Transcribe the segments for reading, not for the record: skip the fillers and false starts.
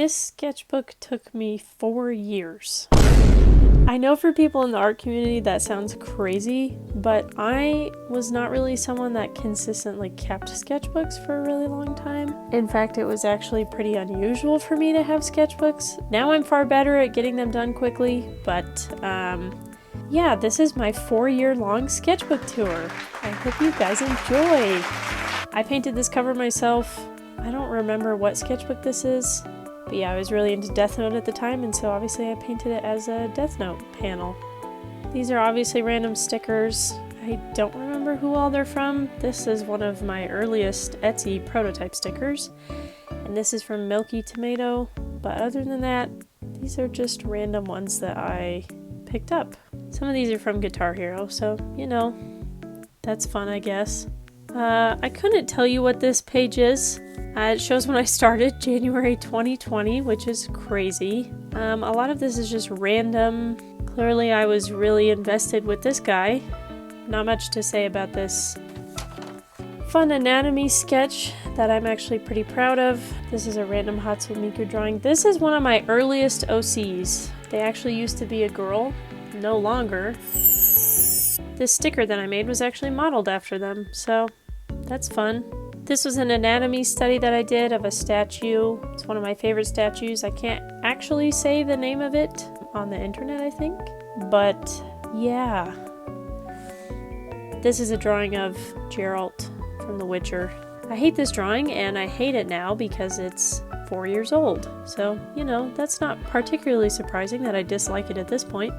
This sketchbook took me 4 years. I know for people in the art community that sounds crazy, but I was not really someone that consistently kept sketchbooks for a really long time. In fact, it was actually pretty unusual for me to have sketchbooks. Now I'm far better at getting them done quickly, but yeah, this is my 4-year-long sketchbook tour. I hope you guys enjoy. I painted this cover myself. I don't remember what sketchbook this is. But yeah, I was really into Death Note at the time, and so obviously I painted it as a Death Note panel. These are obviously random stickers. I don't remember who all they're from. This is one of my earliest Etsy prototype stickers. And this is from Milky Tomato. But other than that, these are just random ones that I picked up. Some of these are from Guitar Hero, so, you know, that's fun, I guess. I couldn't tell you what this page is. It shows when I started, January 2020, which is crazy. A lot of this is just random. Clearly I was really invested with this guy. Not much to say about this fun anatomy sketch that I'm actually pretty proud of. This is a random Hatsune Miku drawing. This is one of my earliest OCs. They actually used to be a girl, no longer. This sticker that I made was actually modeled after them, so that's fun. This was an anatomy study that I did of a statue. It's one of my favorite statues. I can't actually say the name of it on the internet, I think. But yeah. This is a drawing of Geralt from The Witcher. I hate this drawing, and I hate it now because it's 4 years old. So, you know, that's not particularly surprising that I dislike it at this point.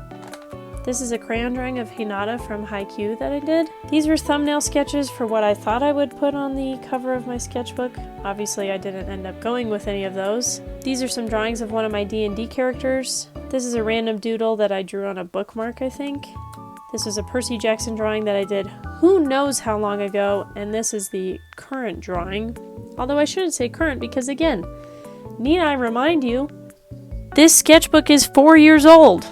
This is a crayon drawing of Hinata from Haikyuu that I did. These were thumbnail sketches for what I thought I would put on the cover of my sketchbook. Obviously, I didn't end up going with any of those. These are some drawings of one of my D&D characters. This is a random doodle that I drew on a bookmark, I think. This is a Percy Jackson drawing that I did who knows how long ago, and this is the current drawing. Although I shouldn't say current because, again, need I remind you, this sketchbook is 4 years old.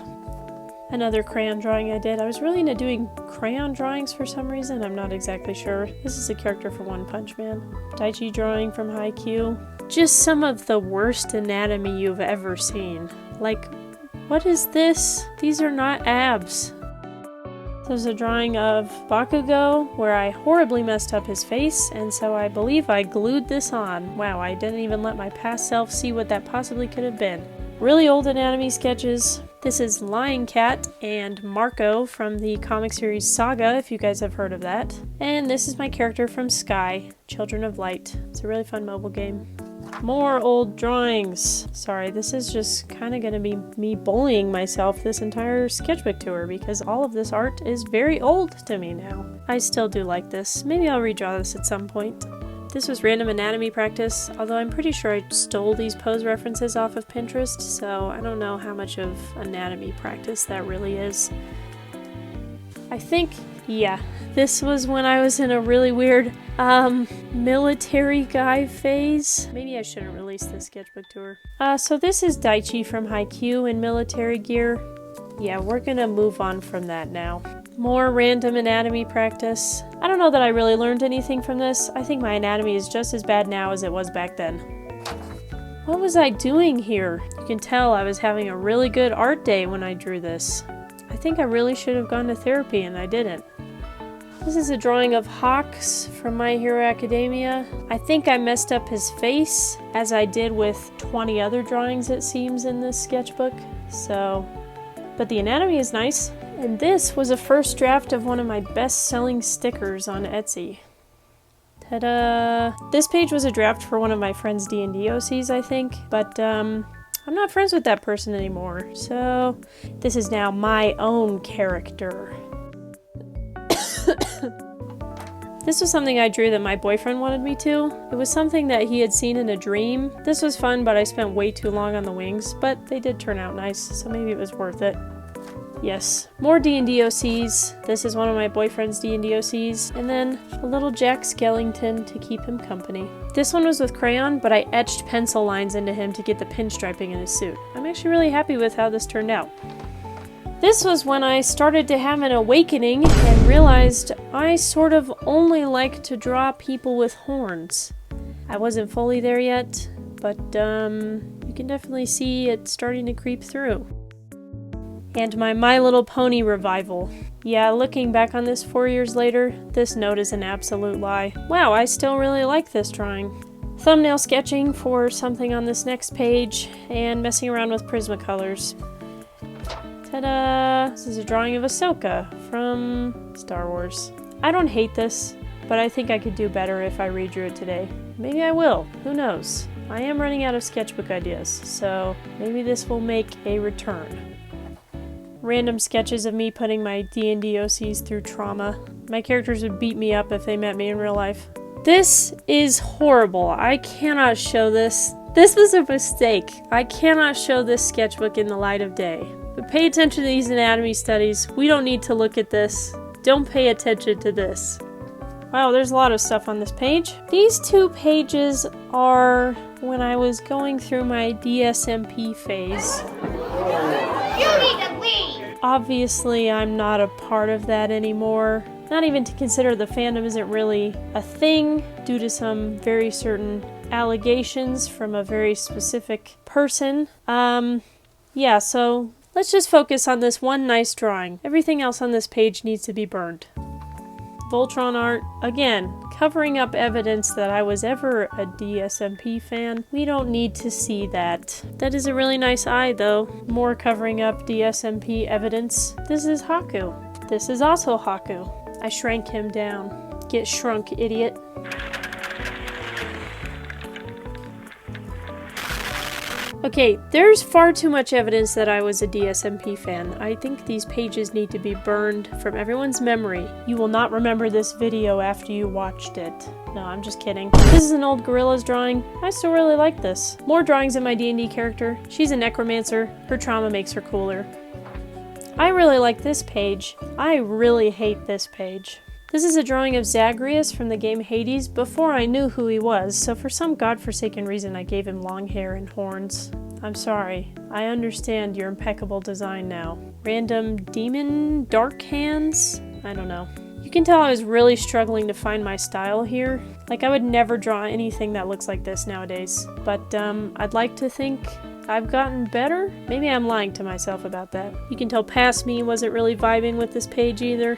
Another crayon drawing I did. I was really into doing crayon drawings for some reason. I'm not exactly sure. This is a character from One Punch Man. Daichi drawing from Haikyuu. Just some of the worst anatomy you've ever seen. Like, what is this? These are not abs. There's a drawing of Bakugo where I horribly messed up his face, and so I believe I glued this on. Wow, I didn't even let my past self see what that possibly could have been. Really old anatomy sketches. This is Lion Cat and Marco from the comic series Saga, if you guys have heard of that. And this is my character from Sky, Children of Light. It's a really fun mobile game. More old drawings. Sorry, this is just kind of going to be me bullying myself this entire sketchbook tour because all of this art is very old to me now. I still do like this. Maybe I'll redraw this at some point. This was random anatomy practice, although I'm pretty sure I stole these pose references off of Pinterest, so I don't know how much of anatomy practice that really is. I think, yeah, this was when I was in a really weird, military guy phase. Maybe I shouldn't release this sketchbook tour. So this is Daichi from Haikyuu in military gear. Yeah, we're gonna move on from that now. More random anatomy practice. I don't know that I really learned anything from this. I think my anatomy is just as bad now as it was back then. What was I doing here? You can tell I was having a really good art day when I drew this. I think I really should have gone to therapy and I didn't. This is a drawing of Hawks from My Hero Academia. I think I messed up his face, as I did with 20 other drawings it seems in this sketchbook. But the anatomy is nice. And this was a first draft of one of my best-selling stickers on Etsy. Ta-da! This page was a draft for one of my friend's D&D OCs, I think, but I'm not friends with that person anymore, so this is now my own character. This was something I drew that my boyfriend wanted me to. It was something that he had seen in a dream. This was fun, but I spent way too long on the wings, but they did turn out nice, so maybe it was worth it. Yes, more D&D OCs. This is one of my boyfriend's D&D OCs. And then a little Jack Skellington to keep him company. This one was with crayon, but I etched pencil lines into him to get the pinstriping in his suit. I'm actually really happy with how this turned out. This was when I started to have an awakening and realized I sort of only like to draw people with horns. I wasn't fully there yet, but You can definitely see it starting to creep through. And My Little Pony revival. Yeah, looking back on this 4 years later, this note is an absolute lie. Wow, I still really like this drawing. Thumbnail sketching for something on this next page, and messing around with Prismacolors. Ta-da! This is a drawing of Ahsoka from Star Wars. I don't hate this, but I think I could do better if I redrew it today. Maybe I will, who knows? I am running out of sketchbook ideas, so maybe this will make a return. Random sketches of me putting my D&D OCs through trauma. My characters would beat me up if they met me in real life. This is horrible. I cannot show this. This was a mistake. I cannot show this sketchbook in the light of day. But pay attention to these anatomy studies. We don't need to look at this. Don't pay attention to this. Wow, there's a lot of stuff on this page. These 2 pages are when I was going through my DSMP phase. You need to leave! Obviously, I'm not a part of that anymore. Not even to consider the fandom isn't really a thing due to some very certain allegations from a very specific person. Yeah, so let's just focus on this one nice drawing. Everything else on this page needs to be burned. Voltron art, again, covering up evidence that I was ever a DSMP fan. We don't need to see that. That is a really nice eye, though. More covering up DSMP evidence. This is Haku. This is also Haku. I shrank him down. Get shrunk, idiot. Okay, there's far too much evidence that I was a DSMP fan. I think these pages need to be burned from everyone's memory. You will not remember this video after you watched it. No, I'm just kidding. This is an old Gorillaz drawing. I still really like this. More drawings of my D&D character. She's a necromancer. Her trauma makes her cooler. I really like this page. I really hate this page. This is a drawing of Zagreus from the game Hades before I knew who he was, so for some godforsaken reason I gave him long hair and horns. I'm sorry. I understand your impeccable design now. Random demon dark hands? I don't know. You can tell I was really struggling to find my style here. Like, I would never draw anything that looks like this nowadays. But I'd like to think I've gotten better? Maybe I'm lying to myself about that. You can tell past me wasn't really vibing with this page either.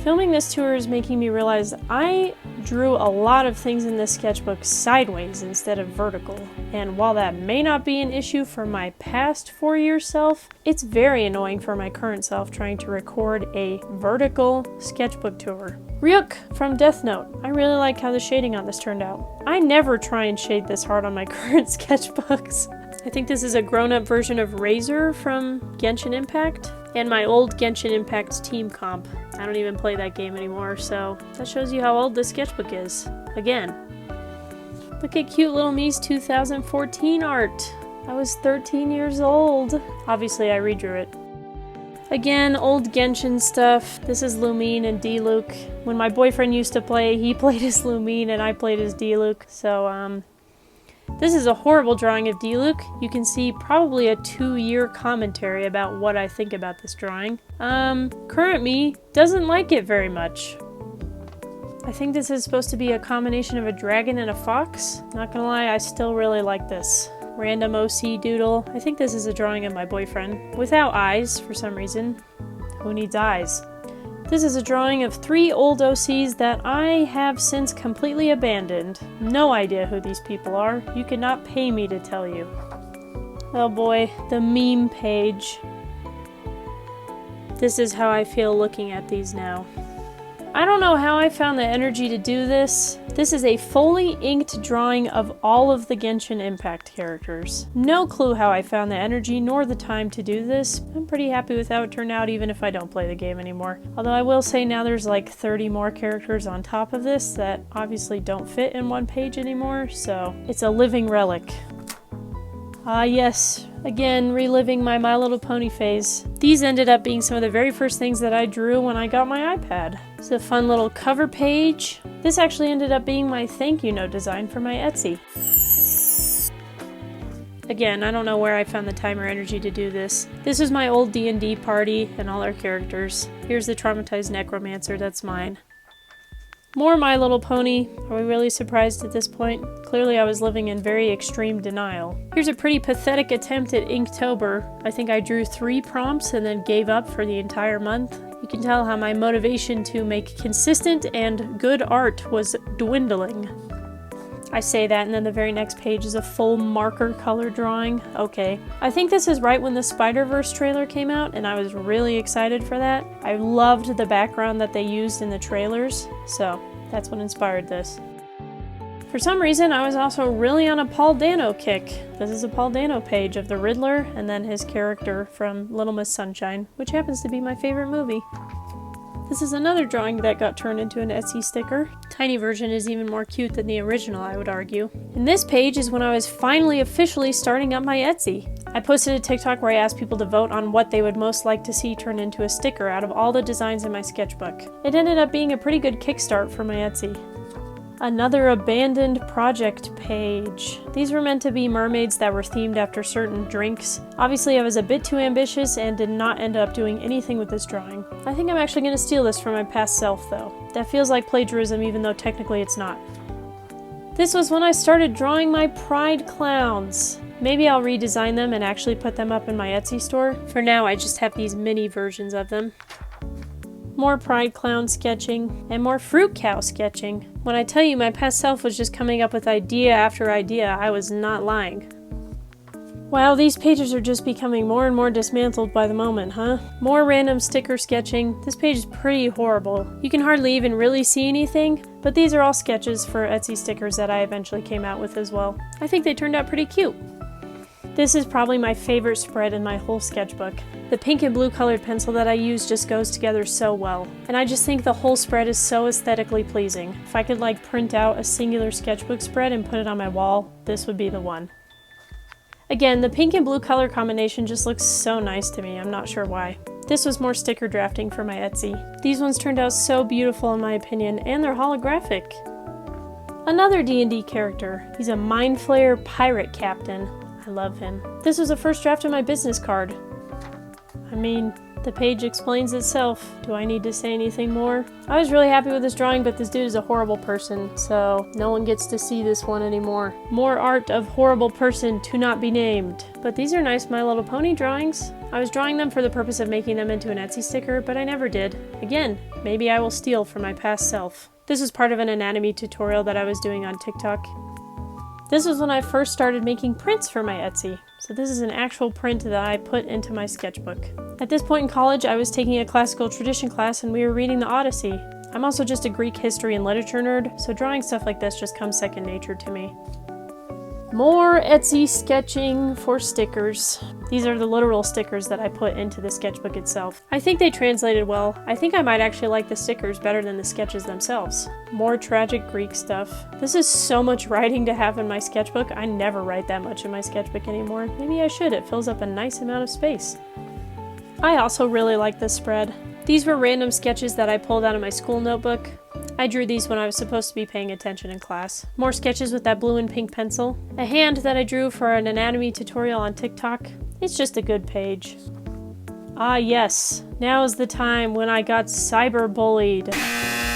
Filming this tour is making me realize I drew a lot of things in this sketchbook sideways instead of vertical. And while that may not be an issue for my past 4-year self, it's very annoying for my current self trying to record a vertical sketchbook tour. Ryuk from Death Note. I really like how the shading on this turned out. I never try and shade this hard on my current sketchbooks. I think this is a grown-up version of Razor from Genshin Impact, and my old Genshin Impact team comp. I don't even play that game anymore, so that shows you how old this sketchbook is. Again. Look at cute little me's 2014 art. I was 13 years old. Obviously, I redrew it. Again, old Genshin stuff. This is Lumine and Diluc. When my boyfriend used to play, he played as Lumine and I played as Diluc, so this is a horrible drawing of Diluc. You can see probably a 2-year commentary about what I think about this drawing. Current me doesn't like it very much. I think this is supposed to be a combination of a dragon and a fox. Not gonna lie, I still really like this. Random OC doodle. I think this is a drawing of my boyfriend. Without eyes, for some reason. Who needs eyes? This is a drawing of 3 old OCs that I have since completely abandoned. No idea who these people are. You could not pay me to tell you. Oh boy, the meme page. This is how I feel looking at these now. I don't know how I found the energy to do this. This is a fully inked drawing of all of the Genshin Impact characters. No clue how I found the energy nor the time to do this. I'm pretty happy with how it turned out even if I don't play the game anymore. Although I will say now there's like 30 more characters on top of this that obviously don't fit in one page anymore, so it's a living relic. Ah yes, again reliving my My Little Pony phase. These ended up being some of the very first things that I drew when I got my iPad. It's a fun little cover page. This actually ended up being my thank you note design for my Etsy. Again, I don't know where I found the time or energy to do this. This is my old D&D party and all our characters. Here's the traumatized necromancer, that's mine. More My Little Pony. Are we really surprised at this point? Clearly I was living in very extreme denial. Here's a pretty pathetic attempt at Inktober. I think I drew 3 prompts and then gave up for the entire month. You can tell how my motivation to make consistent and good art was dwindling. I say that, and then the very next page is a full marker color drawing. Okay. I think this is right when the Spider-Verse trailer came out, and I was really excited for that. I loved the background that they used in the trailers, so that's what inspired this. For some reason, I was also really on a Paul Dano kick. This is a Paul Dano page of the Riddler, and then his character from Little Miss Sunshine, which happens to be my favorite movie. This is another drawing that got turned into an Etsy sticker. Tiny version is even more cute than the original, I would argue. And this page is when I was finally officially starting up my Etsy. I posted a TikTok where I asked people to vote on what they would most like to see turned into a sticker out of all the designs in my sketchbook. It ended up being a pretty good kickstart for my Etsy. Another abandoned project page. These were meant to be mermaids that were themed after certain drinks. Obviously I was a bit too ambitious and did not end up doing anything with this drawing. I think I'm actually going to steal this from my past self though. That feels like plagiarism even though technically it's not. This was when I started drawing my Pride clowns. Maybe I'll redesign them and actually put them up in my Etsy store. For now I just have these mini versions of them. More Pride clown sketching, and more fruit cow sketching. When I tell you my past self was just coming up with idea after idea, I was not lying. Wow, these pages are just becoming more and more dismantled by the moment, huh? More random sticker sketching. This page is pretty horrible. You can hardly even really see anything, but these are all sketches for Etsy stickers that I eventually came out with as well. I think they turned out pretty cute. This is probably my favorite spread in my whole sketchbook. The pink and blue colored pencil that I use just goes together so well. And I just think the whole spread is so aesthetically pleasing. If I could like print out a singular sketchbook spread and put it on my wall, this would be the one. Again, the pink and blue color combination just looks so nice to me, I'm not sure why. This was more sticker drafting for my Etsy. These ones turned out so beautiful in my opinion, and they're holographic. Another D&D character. He's a Mind Flayer pirate captain. I love him. This was the first draft of my business card. I mean, the page explains itself. Do I need to say anything more? I was really happy with this drawing, but this dude is a horrible person, so no one gets to see this one anymore. More art of horrible person to not be named. But these are nice My Little Pony drawings. I was drawing them for the purpose of making them into an Etsy sticker, but I never did. Again, maybe I will steal from my past self. This is part of an anatomy tutorial that I was doing on TikTok. This was when I first started making prints for my Etsy. So this is an actual print that I put into my sketchbook. At this point in college, I was taking a classical tradition class and we were reading the Odyssey. I'm also just a Greek history and literature nerd, so drawing stuff like this just comes second nature to me. More Etsy sketching for stickers. These are the literal stickers that I put into the sketchbook itself. I think they translated well. I think I might actually like the stickers better than the sketches themselves. More tragic Greek stuff. This is so much writing to have in my sketchbook. I never write that much in my sketchbook anymore. Maybe I should. It fills up a nice amount of space. I also really like this spread. These were random sketches that I pulled out of my school notebook. I drew these when I was supposed to be paying attention in class. More sketches with that blue and pink pencil. A hand that I drew for an anatomy tutorial on TikTok. It's just a good page. Ah yes, now is the time when I got cyberbullied.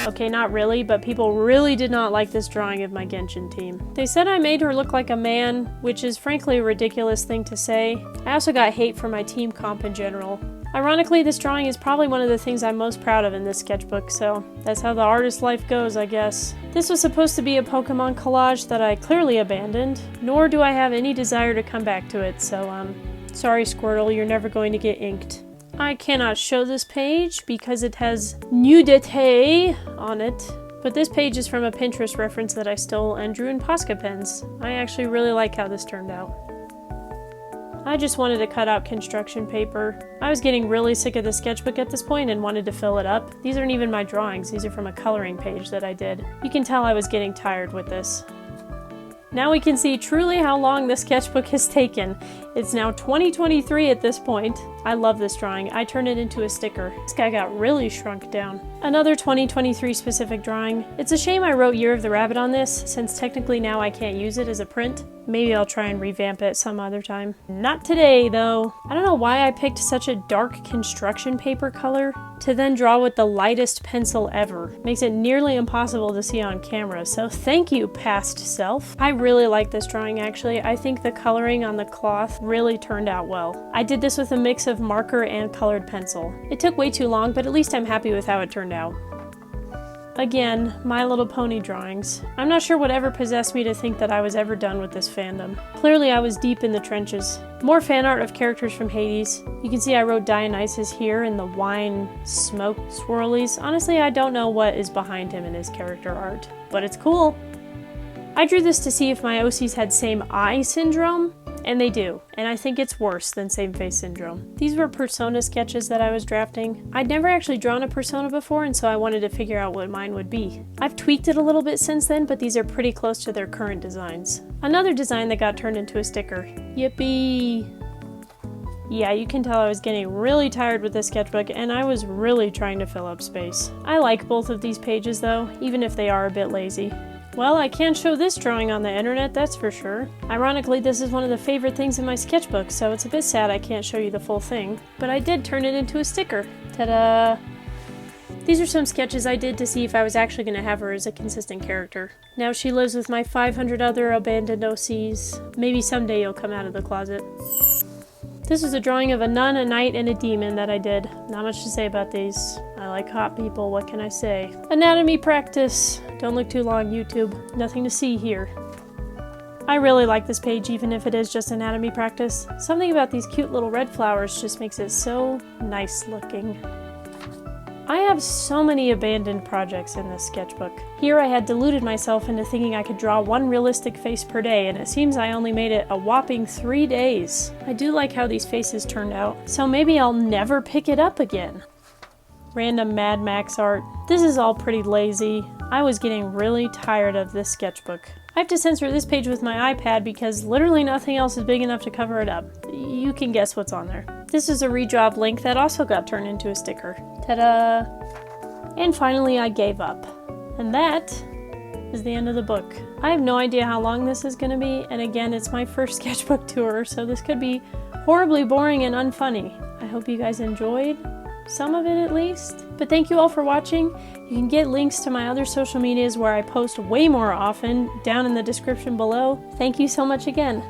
Okay, not really, but people really did not like this drawing of my Genshin team. They said I made her look like a man, which is frankly a ridiculous thing to say. I also got hate for my team comp in general. Ironically, this drawing is probably one of the things I'm most proud of in this sketchbook, so that's how the artist life goes, I guess. This was supposed to be a Pokemon collage that I clearly abandoned, nor do I have any desire to come back to it, so sorry Squirtle, you're never going to get inked. I cannot show this page because it has nudity on it, but this page is from a Pinterest reference that I stole and drew in Posca pens. I actually really like how this turned out. I just wanted to cut out construction paper. I was getting really sick of the sketchbook at this point and wanted to fill it up. These aren't even my drawings, these are from a coloring page that I did. You can tell I was getting tired with this. Now we can see truly how long the sketchbook has taken. It's now 2023 at this point. I love this drawing. I turned it into a sticker. This guy got really shrunk down. Another 2023 specific drawing. It's a shame I wrote Year of the Rabbit on this, since technically now I can't use it as a print. Maybe I'll try and revamp it some other time. Not today, though. I don't know why I picked such a dark construction paper color to then draw with the lightest pencil ever. Makes it nearly impossible to see on camera, so thank you, past self. I really like this drawing, actually. I think the coloring on the cloth really turned out well. I did this with a mix of marker and colored pencil. It took way too long, but at least I'm happy with how it turned out. Again, My Little Pony drawings. I'm not sure whatever possessed me to think that I was ever done with this fandom. Clearly I was deep in the trenches. More fan art of characters from Hades. You can see I wrote Dionysus here in the wine smoke swirlies. Honestly, I don't know what is behind him in his character art, but it's cool. I drew this to see if my OCs had same eye syndrome, and they do, and I think it's worse than same face syndrome. These were persona sketches that I was drafting. I'd never actually drawn a persona before, and so I wanted to figure out what mine would be. I've tweaked it a little bit since then, but these are pretty close to their current designs. Another design that got turned into a sticker. Yippee! Yeah, you can tell I was getting really tired with this sketchbook, and I was really trying to fill up space. I like both of these pages though, even if they are a bit lazy. Well, I can't show this drawing on the internet, that's for sure. Ironically, this is one of the favorite things in my sketchbook, so it's a bit sad I can't show you the full thing. But I did turn it into a sticker. Ta-da! These are some sketches I did to see if I was actually going to have her as a consistent character. Now she lives with my 500 other abandoned OCs. Maybe someday you'll come out of the closet. This is a drawing of a nun, a knight, and a demon that I did. Not much to say about these. I like hot people, what can I say? Anatomy practice. Don't look too long, YouTube. Nothing to see here. I really like this page, even if it is just anatomy practice. Something about these cute little red flowers just makes it so nice looking. I have so many abandoned projects in this sketchbook. Here I had deluded myself into thinking I could draw one realistic face per day, and it seems I only made it a whopping 3 days. I do like how these faces turned out, so maybe I'll never pick it up again. Random Mad Max art. This is all pretty lazy. I was getting really tired of this sketchbook. I have to censor this page with my iPad because literally nothing else is big enough to cover it up. You can guess what's on there. This is a redraw of Link that also got turned into a sticker. Ta-da! And finally I gave up. And that is the end of the book. I have no idea how long this is going to be, and again, it's my first sketchbook tour, so this could be horribly boring and unfunny. I hope you guys enjoyed. Some of it at least. But thank you all for watching. You can get links to my other social medias where I post way more often down in the description below. Thank you so much again.